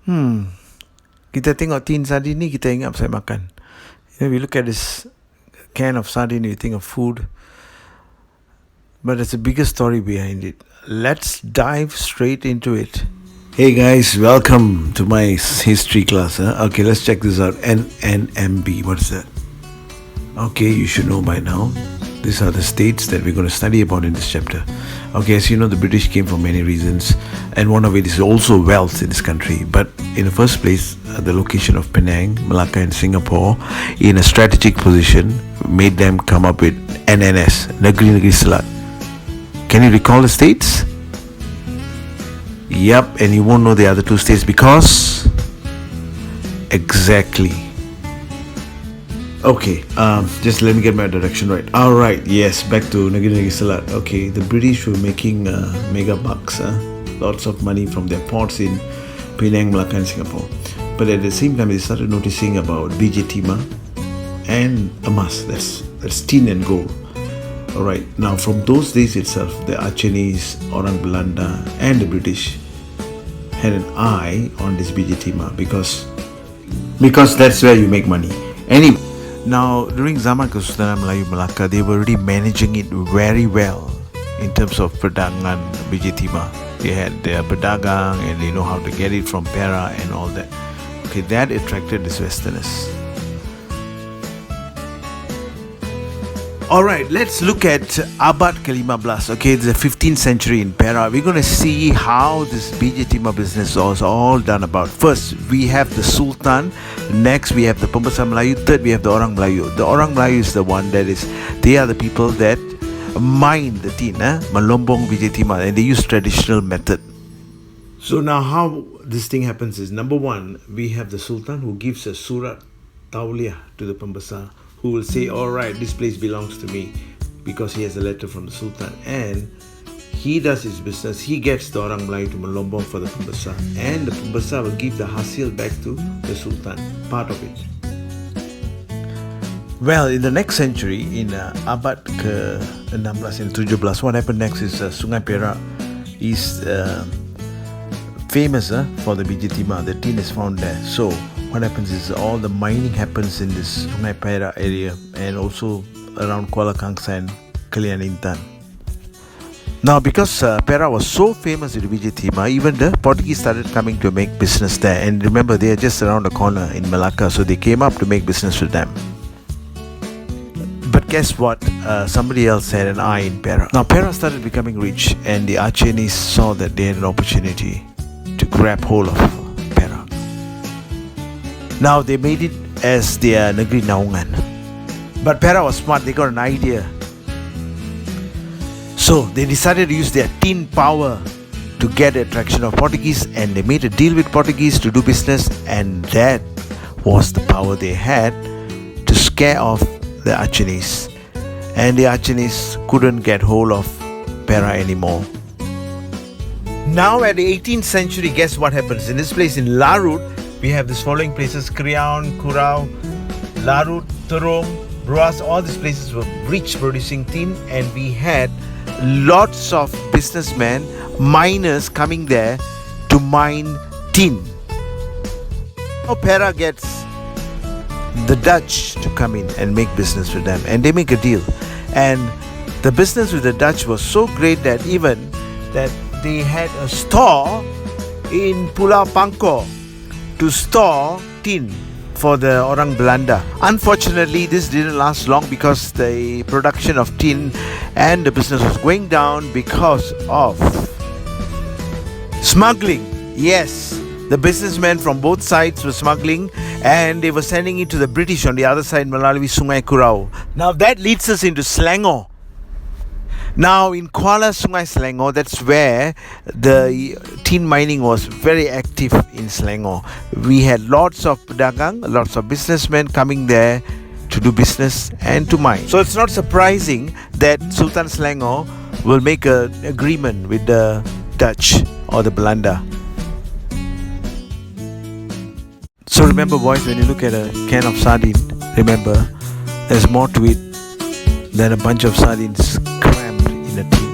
Kita tengok tin sardin ni, kita ingat pasal makan. We look at this can of sardine, you think of food. But there's a bigger story behind it. Let's dive straight into it. Hey guys, welcome to my history class. Okay, let's check this out. NNMB, what is that? Okay, you should know by now. These are the states that we're going to study about in this chapter. Okay, as you know, the British came for many reasons, and one of it is also wealth in this country. But in the first place, the location of Penang, Malacca and Singapore in a strategic position made them come up with NNS, Negeri Selat. Can you recall the states? Yep, and you won't know the other two states because... Exactly. Okay, just let me get my direction right. Alright, yes, back to Negeri Selat. Okay, the British were making mega bucks, lots of money from their ports in Penang, Malacca and Singapore. But at the same time, they started noticing about BJ Timah and emas, that's tin and gold. Alright, now from those days itself, the Chinese, Orang Belanda and the British had an eye on this BJ Timah because that's where you make money. Anyway, now during Zaman Kesultanan Melayu Melaka, they were already managing it very well in terms of perdagangan BJ Timah. They had their pedagang and they know how to get it from Perak and all that. Okay, that attracted these Westerners. Alright, let's look at Abad ke-15. Okay, it's the 15th century in Perak. We're going to see how this BJ Timah business was all done about. First, we have the Sultan. Next, we have the Pembesar Melayu. Third, we have the Orang Melayu. The Orang Melayu is the one they are the people that mine the tin, melombong BJ Timah, and they use traditional method. So now how this thing happens is, number one, we have the Sultan who gives a surat tauliah to the Pembesar, who will say, alright, this place belongs to me, because he has a letter from the Sultan, and he does his business. He gets the Orang Melayu to melombong for the Pembesar, and the Pembesar will give the hasil back to the Sultan, part of it. Well, in the next century, in Abad ke-16 and 17, what happened next is Sungai Perak is famous for the BJ Timah. The tin is found there. So what happens is all the mining happens in this Sungai Perak area and also around Kuala Kangsar, Kalian Intan. Now, because Perak was so famous with BJ Timah, even the Portuguese started coming to make business there. And remember, they are just around the corner in Malacca, so they came up to make business with them. But guess what? Somebody else had an eye in Perak. Now, Perak started becoming rich, and the Chinese saw that they had an opportunity to grab hold of Perak. Now, they made it as their Negeri Naungan. But Perak was smart, they got an idea. So, they decided to use their tin power to get the attraction of Portuguese, and they made a deal with Portuguese to do business, and that was the power they had to scare off the Chinese. And the Chinese couldn't get hold of Perak anymore. Now at the 18th century, guess what happens? In this place in Larut, we have this following places: Kriaun, Kurau, Larut, Terong, Bruas. All these places were rich producing tin, and we had lots of businessmen, miners coming there to mine tin. Now Perak gets the Dutch to come in and make business with them, and they make a deal. And the business with the Dutch was so great that even that they had a store in Pulau Pangkor to store tin for the Orang Belanda. Unfortunately, this didn't last long because the production of tin and the business was going down because of smuggling. Yes, the businessmen from both sides were smuggling, and they were sending it to the British on the other side, Melalui Sungai Kurau. Now that leads us into Selangor. Now in Kuala Sungai Selangor, that's where the tin mining was very active in Selangor. We had lots of pedagang, lots of businessmen coming there to do business and to mine. So it's not surprising that Sultan Selangor will make an agreement with the Dutch or the Belanda. So remember, boys, when you look at a can of sardine, remember there's more to it than a bunch of sardines crammed in a tin.